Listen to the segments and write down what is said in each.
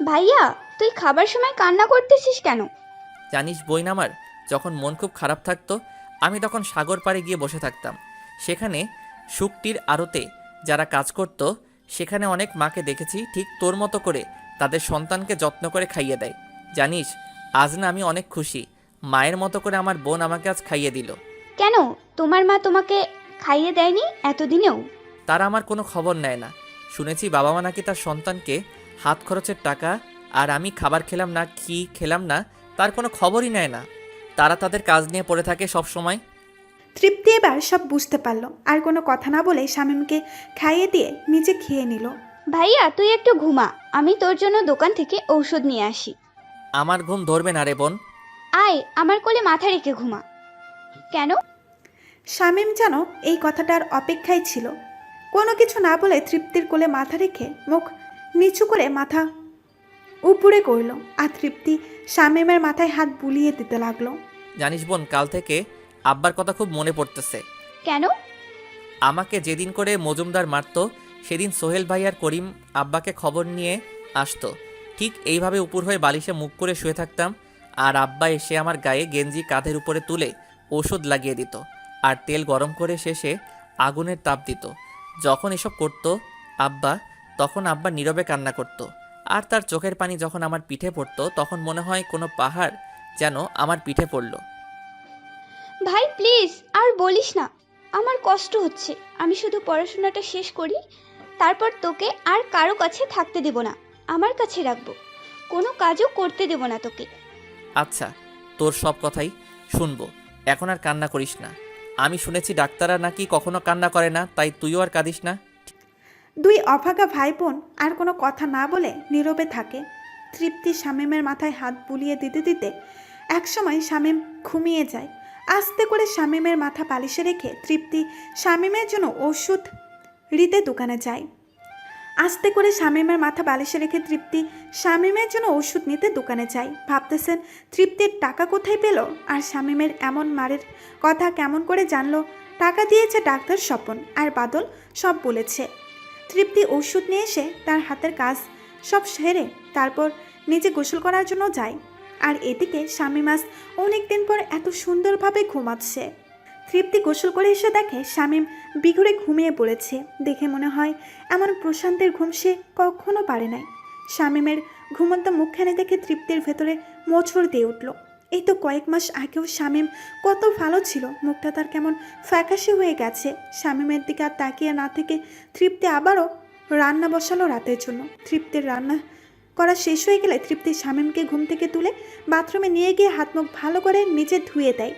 ভাইয়া, তুই খাবার সময় কান্না করতেছিস কেন? জানিস বোন আমার, যখন মন খুব খারাপ থাকতো আমি তখন সাগর পাড়ে গিয়ে বসে থাকতাম। সেখানে শুকটির আড়তে যারা কাজ করত, সেখানে অনেক মাকে দেখেছি ঠিক তোর মতো করে তাদের সন্তানকে যত্ন করে খাইয়ে দেয়। জানিস, আজ না আমি অনেক খুশি, মায়ের মতো করে আমার বোন আমাকে আজ খাইয়ে দিল। কেন, তোমার মা তোমাকে খাইয়ে দেয়নি এতদিনেও? তারা আমার কোনো খবর নেয় না। শুনেছি বাবা মা নাকি তার সন্তানকে হাত খরচের টাকা আর আমি খাবার খেলাম না কি খেলাম না তার কোনো খবরই নেয় না। তারা তাদের কাজ নিয়ে পড়ে থাকে সব সময়। তৃপ্তি এবার সব বুঝতে পারল, আর কোনো কথা না বলে শামীমকে খাইয়ে দিয়ে নিজে খেয়ে নিল। ভাইয়া, তুই একটু ঘুমা, আমি তোর জন্য দোকান থেকে ঔষধ নিয়ে আসি। আমার ঘুম ধরবে না রে বোন। আয়, আমার কোলে মাথা রেখে ঘুমা। কেন? শামীম যেন এই কথাটার অপেক্ষায় ছিল। কোনো কিছু না বলে তৃপ্তির কোলে মাথা রেখে মুখ নিচু করে মাথা উপরে করল, আর তৃপ্তি শামীমের মাথায় হাত বুলিয়ে দিতে লাগলো। জানিস বোন, কাল থেকে আব্বার কথা খুব মনে পড়তেছে। কেন? আমাকে যেদিন করে মজুমদার মারতো সেদিন সোহেল ভাই আর করিম আব্বাকে খবর নিয়ে আসতো। ঠিক এইভাবে উপর হয়ে বালিশে মুখ করে শুয়ে থাকতাম, আর আব্বা এসে আমার গায়ে গেঞ্জি কাঁধের উপরে তুলে ওষুধ লাগিয়ে দিত আর তেল গরম করে শেষে আগুনের তাপ দিত। যখন এসব করতো আব্বা, তখন আব্বা নীরবে কান্না করত। আর তার চোখের পানি যখন আমার পিঠে পড়তো তখন মনে হয় কোনো পাহাড় যেন আমার পিঠে পড়ল। ভাই প্লিজ আর বলিস না, আমার কষ্ট হচ্ছে। আমি শুধু পড়াশোনাটা শেষ করি, তারপর তোকে আর কারো কাছে থাকতে দেব না, আমার কাছে রাখবো। কোনো কাজও করতে দেব না তোকে। আচ্ছা, তোর সব কথাই শুনবো, এখন আর কান্না করিস না। আমি শুনেছি ডাক্তাররা নাকি কখনো কান্না করে না, তাই তুইও আর কাঁদিস না। দুই অভাগা ভাই বোন আর কোনো কথা না বলে নীরবে থাকে। তৃপ্তি শামীমের মাথায় হাত বুলিয়ে দিতে দিতে একসময় শামীম ঘুমিয়ে যায়। আস্তে করে শামীমের মাথা পালিশে রেখে তৃপ্তি শামীমের জন্য ওষুধ রিতে দোকানে যায়। আস্তে করে শামীমের মাথা বালিশে রেখে তৃপ্তি শামীমের জন্য ওষুধ নিতে দোকানে যায়। ভাবতেছেন তৃপ্তির টাকা কোথায় পেল, আর শামীমের এমন মারের কথা কেমন করে জানলো। টাকা দিয়েছে ডাক্তার স্বপন আর বাদল, সব বলেছে। তৃপ্তি ওষুধ নিয়ে এসে তার হাতের কাজ সব সেরে তারপর নিজে গোসল করার জন্য যায়। আর এদিকে শামীম আজ অনেকদিন পর এত সুন্দরভাবে ঘুমাচ্ছে। তৃপ্তি গোসল করে এসে দেখে শামীম বিঘুরে ঘুমিয়ে পড়েছে। দেখে মনে হয় এমন প্রশান্তের ঘুম সে কখনো পারে নাই। শামীমের ঘুমন্ত মুখখানে দেখে তৃপ্তির ভেতরে মোচড় দিয়ে উঠল। এই তো কয়েক মাস আগেও শামীম কত ভালো ছিল, মুখটা তার কেমন ফ্যাকাশে হয়ে গেছে। শামীমের দিকে আর তাকিয়ে না থেকে তৃপ্তি আবারও রান্না বসালো রাতের জন্য। তৃপ্তির রান্না করা শেষ হয়ে গেলে তৃপ্তি শামীমকে ঘুম থেকে তুলে বাথরুমে নিয়ে গিয়ে হাত মুখ ভালো করে নিজে ধুয়ে দেয়।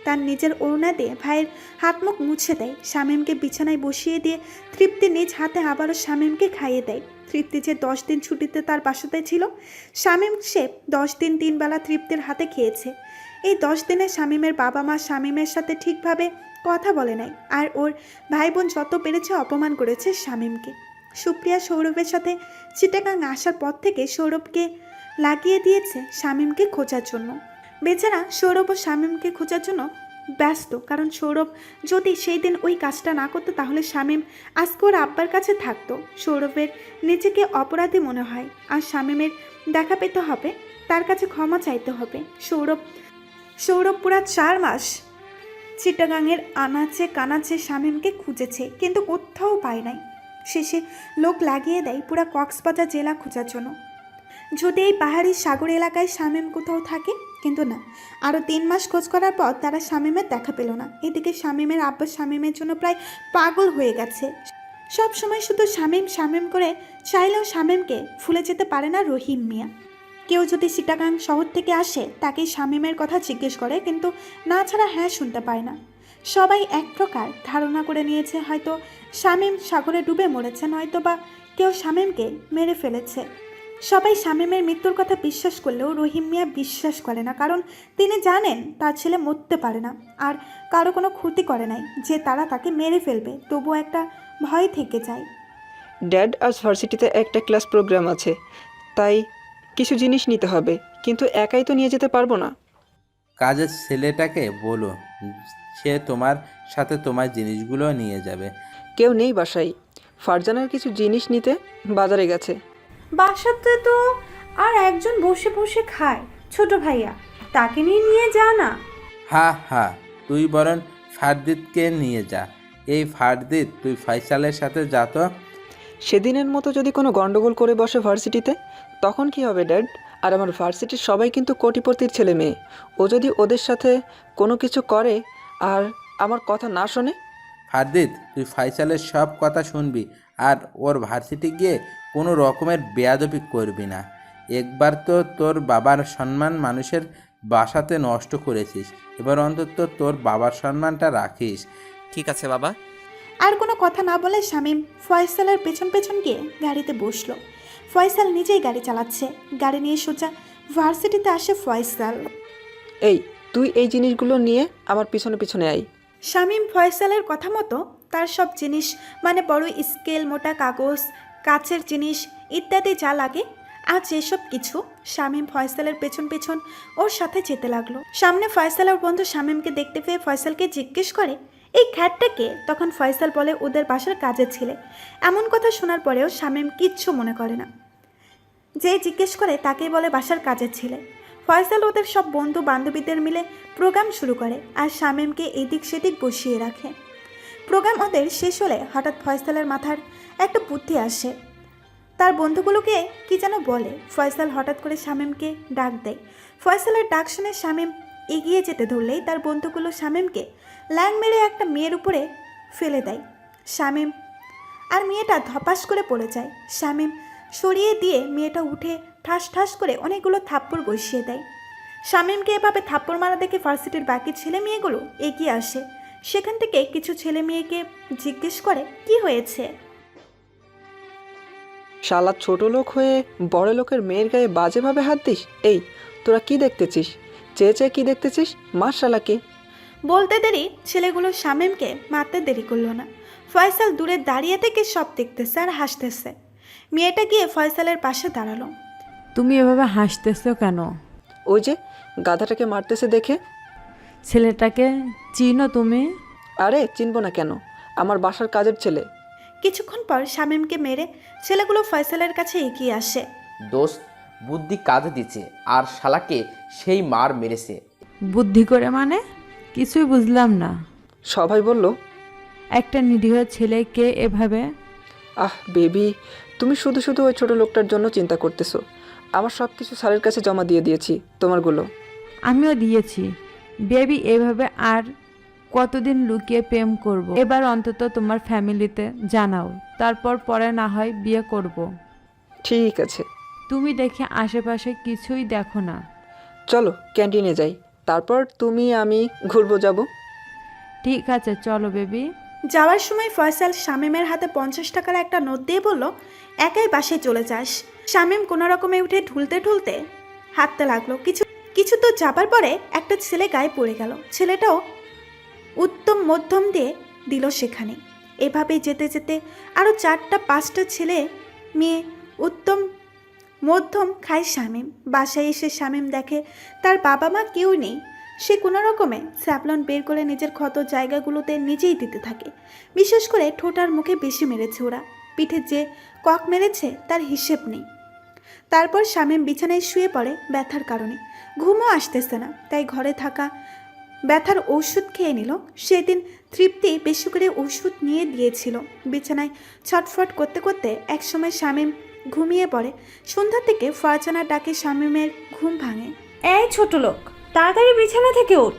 তার নিজের ওড়না দিয়ে ভাইয়ের হাত মুখ মুছে দেয়। শামীমকে বিছানায় বসিয়ে দিয়ে তৃপ্তি নিজ হাতে আবারও শামীমকে খাইয়ে দেয়। তৃপ্তি যে 10 দিন ছুটিতে তার বাসাতে ছিল, শামীম সে 10 দিন 3 বেলা তৃপ্তির হাতে খেয়েছে। এই 10 দিনে শামীমের বাবা মা শামীমের সাথে ঠিকভাবে কথা বলে নাই, আর ওর ভাই বোন যত পেরেছে অপমান করেছে শামীমকে। সুপ্রিয়া সৌরভের সাথে চিটাগাং আসার পর থেকে সৌরভকে লাগিয়ে দিয়েছে শামীমকে খোঁজার জন্য। বেচারা সৌরভ ও শামীমকে খোঁজার জন্য ব্যস্ত, কারণ সৌরভ যদি সেই দিন ওই কাজটা না করতো তাহলে শামীম আজকে ওর আব্বার কাছে থাকতো। সৌরভের নিজেকে অপরাধী মনে হয়, আর শামীমের দেখা পেতে হবে, তার কাছে ক্ষমা চাইতে হবে। সৌরভ পুরা 4 মাস চিটাগাংয়ের আনাচে কানাচে শামীমকে খুঁজেছে, কিন্তু কোথাও পায় নাই। শেষে লোক লাগিয়ে দেয় পুরা কক্সবাজার জেলা খোঁজার জন্য, যদি এই পাহাড়ি সাগর এলাকায় শামীম কোথাও থাকে। কিন্তু না, আরও 3 মাস খোঁজ করার পর তারা শামীমের দেখা পেল না। এদিকে শামীমের আব্বা শামীমের জন্য প্রায় পাগল হয়ে গেছে। সব সময় শুধু শামীম শামীম করে চাইলেও শামীমকে ভুলে যেতে পারে না রহিম মিয়া। কেউ যদি চিটাগাং শহর থেকে আসে তাকে শামীমের কথা জিজ্ঞেস করে, কিন্তু না ছাড়া হ্যাঁ শুনতে পায় না। সবাই এক প্রকার ধারণা করে নিয়েছে হয়তো শামীম সাগরে ডুবে মরেছে, নয়তো বা কেউ শামীমকে মেরে ফেলেছে। সবাই শামীমের মৃত্যুর কথা বিশ্বাস করলেও রহিম মিয়া বিশ্বাস করে না, কারণ তিনি জানেন তার ছেলে মরতে পারে না আর কারো কোনো ক্ষতি করে নাই, যে তারা তাকে মেরে ফেলবে। তবুও একটা ভয় থেকে যায়। ড্যাড, আজ ভার্সিটিতে একটা ক্লাস প্রোগ্রাম আছে, তাই কিছু জিনিস নিতে হবে, কিন্তু একাই তো নিয়ে যেতে পারবো না। কাজের ছেলেটাকে বলো, সে তোমার সাথে তোমার জিনিসগুলো নিয়ে যাবে। কেউ নেই বাসায়। ফারজানার কিছু জিনিস নিতে বাজারে গেছে। বাসাতে তো আর একজন বসে বসে খায়, ছোট ভাইয়া, তাকে নিয়ে যা না। হ্যাঁ, তুই বরং ফারদিদকে নিয়ে যা। এই ফারদিদ, তুই ফয়সালের সাথে যা তো। সেদিনের মতো যদি কোনো গন্ডগোল করে বসে ভার্সিটিতে, তখন কি হবে ড্যাড? আর আমার ভার্সিটির সবাই কিন্তু কোটিপতির ছেলে মেয়ে। ও যদি ওদের সাথে কোনো কিছু করে আর আমার কথা না শোনে? ফারদিদ, তুই ফয়সালের সব কথা শুনবি আর ওর ভার্সিটি গিয়ে কোনো রকমের বেয়াদবি করবি না। একবার তো তোর বাবার সম্মান মানুষের বাসাতে নষ্ট করেছিস, এবার অন্তত তোর বাবার সম্মানটা রাখিস। ঠিক আছে বাবা। আর কোনো কথা না বলে শামীম ফয়সালের পেছন পেছন গিয়ে গাড়িতে বসলো। ফয়সাল নিজেই গাড়ি চালাচ্ছে। গাড়ি নিয়ে সোজা ভার্সিটিতে আসে ফয়সাল। এই, তুই এই জিনিসগুলো নিয়ে আমার পিছনে পিছনে আয়। শামীম ফয়সালের কথা মতো তার সব জিনিস মানে বড় স্কেল, মোটা কাগজ, কাচের জিনিস ইত্যাদি যা লাগে আজ এসব কিছু শামীম ফয়সালের পেছন পেছন ওর সাথে যেতে লাগলো। সামনে ফয়সালের বন্ধু শামীমকে দেখতে পেয়ে ফয়সালকে জিজ্ঞেস করে, এই খ্যাটটাকে? তখন ফয়সাল বলে, ওদের বাসার কাজের ছেলে। এমন কথা শোনার পরেও শামীম কিচ্ছু মনে করে না। যে জিজ্ঞেস করে তাকেই বলে বাসার কাজের ছেলে। ফয়সাল ওদের সব বন্ধু বান্ধবীদের মিলে প্রোগ্রাম শুরু করে আর শামীমকে এদিক সেদিক বসিয়ে রাখে। প্রোগ্রাম ওদের শেষ হলে হঠাৎ ফয়সালের মাথার একটা বুদ্ধি আসে। তার বন্ধুগুলোকে কি যেন বলে। ফয়সাল হঠাৎ করে শামীমকে ডাক দেয়। ফয়সালের ডাক শুনে শামীম এগিয়ে যেতে ধরলেই তার বন্ধুগুলো শামীমকে ল্যাং মেরে একটা মেয়ের উপরে ফেলে দেয়। শামীম আর মেয়েটা ধপাস করে পড়ে যায়। শামীম সরিয়ে দিয়ে মেয়েটা উঠে ঠাস ঠাস করে অনেকগুলো থাপ্পড় বসিয়ে দেয়। শামীমকে এভাবে থাপ্পড় মারা দেখে ভার্সিটির বাকি ছেলে মেয়েগুলো এগিয়ে আসে। সেখান থেকে কিছু ছেলে মেয়েকে জিজ্ঞেস করে, কি হয়েছে? শালা ছোট লোক হয়ে বড় লোকের মেয়ের গায়ে বাজেভাবে হাত দিস? এই, তোরা কি দেখতেছিস? চেয়ে চেয়ে কি দেখতেছিস? মার শালাকে। বলতে দেরি ছেলেগুলো শামীমকে মারতে দেরি করলো না। ফয়সাল দূরে দাঁড়িয়ে থেকে সব দেখতেছে আর হাসতেছে। মেয়েটা গিয়ে ফয়সালের পাশে দাঁড়ালো। তুমি এভাবে হাসতেছো কেন? ওই যে গাধাটাকে মারতেছে দেখে। ছেলেটাকে চিনো তুমি? আরে চিনবো না কেন, আমার বাসার কাজের ছেলে। কিছুক্ষণ পর শামীমকে মেরে ছেলেগুলো ফয়সালের কাছে এগিয়ে আসে। দোস্ত, বুদ্ধি কাজে দিচ্ছে আর শালাকে সেই মার মেরেছে। বুদ্ধি করে মানে? কিছুই বুঝলাম না। সবাই বলল, একটা নিরীহ ছেলেকে এভাবে? আহ বেবি, তুমি শুধু শুধু ওই ছোট লোকটার জন্য চিন্তা করতেছো। আমার সব কিছু স্যারের কাছে জমা দিয়ে দিয়েছি, তোমারগুলো। আমিও দিয়েছি। বেবি, এভাবে আর কতদিন লুকিয়ে প্রেম করব? এবার অন্তত তোমার ফ্যামিলিতে জানাও, তারপর পরে না হয় বিয়ে করব। ঠিক আছে। তুমি দেখে আশেপাশে কিছুই দেখো না। চলো ক্যান্টিনে যাই, তারপর তুমি আমি ঘুরবো যাব। ঠিক আছে, চলো বেবি। যাওয়ার সময় ফয়সাল শামীমের হাতে 50 টাকার একটা নোট দিয়ে বলল, একাই বাসায় চলে যাস। শামীম কোনো রকমে উঠে ঢুলতে ঢুলতে হাঁটতে লাগলো। কিছু তো যাবার পরে একটা ছেলে গায়ে পড়ে গেল। ছেলেটাও উত্তম মধ্যম দিয়ে দিল সেখানে। এভাবেই যেতে যেতে আরও 4-5টা ছেলে মেয়ে উত্তম মধ্যম খায় শামীম। বাসায় এসে শামীম দেখে তার বাবা মা কেউ নেই। সে কোনো রকমে স্যাভলন বের করে নিজের ক্ষত জায়গাগুলোতে নিজেই দিতে থাকে। বিশেষ করে ঠোঁট আর মুখে বেশি মেরেছে ওরা। পিঠে যে কক মেরেছে তার হিসেব নেই। তারপর শামীম বিছানায় শুয়ে পড়ে ব্যথার কারণে। ঘুমও আসতেছে না, তাই ঘরে থাকা ব্যথার ওষুধ খেয়ে নিল। সেদিন তৃপ্তি বেশি করে ওষুধ নিয়ে দিয়েছিল। বিছানায় ছটফট করতে করতে একসময় শামীম ঘুমিয়ে পড়ে। সন্ধ্যা থেকে ফারজানার ডাকে শামীমের ঘুম ভাঙে। এই ছোট লোক, তাড়াতাড়ি বিছানা থেকে ওঠ,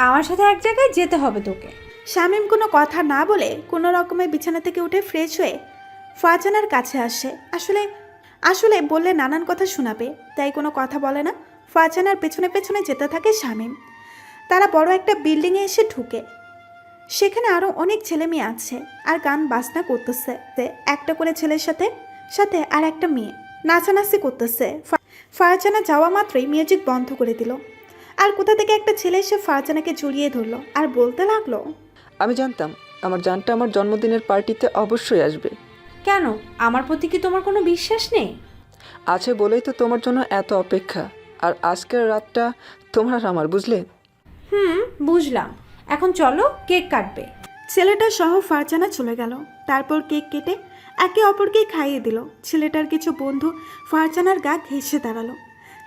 আমার সাথে এক জায়গায় যেতে হবে তোকে। শামীম কোনো কথা না বলে কোনো রকমে বিছানা থেকে উঠে ফ্রেশ হয়ে ফারজানার কাছে আসে। আসলে বললে নানান কথা শোনাবে, তাই কোনো কথা বলে না। ফারজানার পেছনে পেছনে যেতে থাকে শামীম। তারা বড় একটা বিল্ডিংয়ে এসে ঢুকে। সেখানে আরও অনেক ছেলে মেয়ে আছে আর গান বাজনা করতেছে। একটা করে ছেলের সাথে সাথে আর একটা মেয়ে নাচানাচি করতেছে। ফারজানা যাওয়া মাত্রই মিউজিক বন্ধ করে দিল। আর কোথা থেকে একটা ছেলে এসে ফারজানাকে জড়িয়ে ধরলো আর বলতে লাগলো, আমি জানতাম আমার জানটা আমার জন্মদিনের পার্টিতে অবশ্যই আসবে। কেন, আমার প্রতি কি তোমার কোনো বিশ্বাস নেই? আছে বলেই তো তোমার জন্য এত অপেক্ষা। আর আজকের রাতটা তোমার আর আমার, বুঝলে? বুঝলাম। এখন চলো, কেক কাটবে। ছেলেটা সহ ফারজানা চলে গেল। তারপর কেক কেটে একে অপরকেই খাইয়ে দিল। ছেলেটার কিছু বন্ধু ফারজানার গা ঘেঁষে দাঁড়ালো।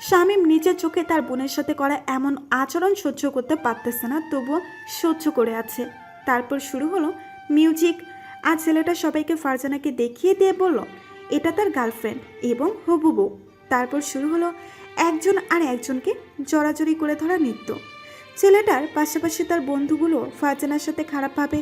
শামীম নিজের চোখে তার বোনের সাথে করা এমন আচরণ সহ্য করতে পারতেছে না, তবুও সহ্য করে আছে। তারপর শুরু হলো মিউজিক। আর ছেলেটা সবাইকে ফারজানাকে দেখিয়ে দিয়ে বলল এটা তার গার্লফ্রেন্ড এবং হবু বউ। তারপর শুরু হলো একজন আর একজনকে জড়াজড়ি করে ধরা নৃত্য। ছেলেটার পাশাপাশি তার বন্ধুগুলো ফারজানার সাথে খারাপভাবে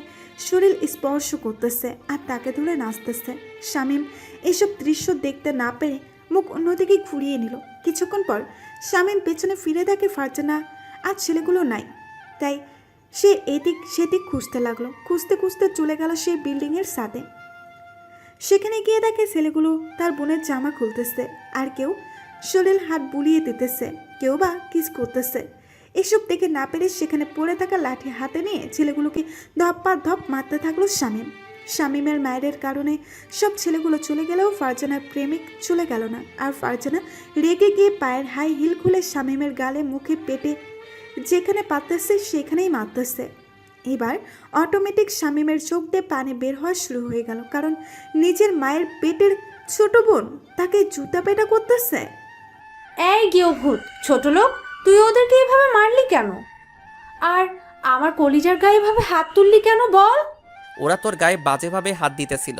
শরীর স্পর্শ করতেছে আর তাকে ধরে নাচতেছে। শামীম এসব দৃশ্য দেখতে না পেরে মুখ অন্যদিকে ঘুরিয়ে নিল। কিছুক্ষণ পর শামীম পেছনে ফিরে দেখে ফারজানা আর ছেলেগুলো নাই। তাই সে এদিক সেদিক খুঁজতে লাগলো। খুঁজতে খুঁজতে চলে গেল সেই বিল্ডিংয়ের ছাদে। সেখানে গিয়ে দেখে ছেলেগুলো তার বোনের জামা খুলতেছে, আর কেউ শরীর হাত বুলিয়ে দিতেছে, কেউ বা কিস করতেছে। এসব দেখে না পেরে সেখানে পড়ে থাকা লাঠি হাতে নিয়ে ছেলেগুলোকে ধপ্পা ধপ মারতে থাকলো শামীম। শামীমের মায়ের কারণে সব ছেলেগুলো চলে গেলেও ফারজানার প্রেমিক চলে গেল না। আর ফারজানা রেগে গিয়ে পায়ের হাই হিল খুলে শামীমের গালে, মুখে, পেটে যেখানে পাততেছে সেখানেই মারতেছে। এবার অটোমেটিক শামীমের চোখ দিয়ে পানি বের হওয়া শুরু হয়ে গেল, কারণ নিজের মায়ের পেটের ছোট বোন তাকে জুতা পেটা করতেছে। এই গেও ভূত, ছোট লোক, তুই ওদেরকে এভাবে মারলি কেন? আর আমার কলিজার গায়ে এভাবে হাত তুললি কেন বল? ওরা তোর গায়ে বাজেভাবে হাত দিতেছিল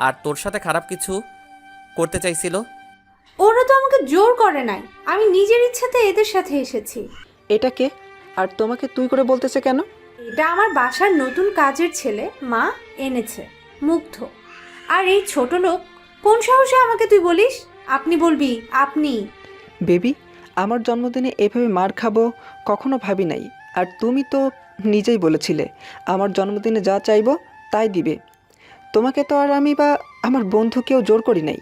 আর তোর সাথে খারাপ কিছু করতে চাইছিল। ওরা তো আমাকে জোর করে নাই, আমি নিজের ইচ্ছাতে এদের সাথে এসেছি। এটা কে? আর তোমাকে তুই করে বলতেছে কেন? এটা আমার বাসার নতুন কাজের ছেলে, মা এনেছে, মুগ্ধ। আর এই ছোট লোক, কোন সাহসে আমাকে তুই বলিস? আপনি বলবি, আপনি। বেবি, আমার জন্মদিনে এভাবে মার খাবো কখনো ভাবি নাই। আর তুমি তো নিজেই বলেছিলে আমার জন্মদিনে যা চাইবো তাই দিবে। তোমাকে তো আর আমি বা আমার বন্ধু কেউ জোর করি নাই।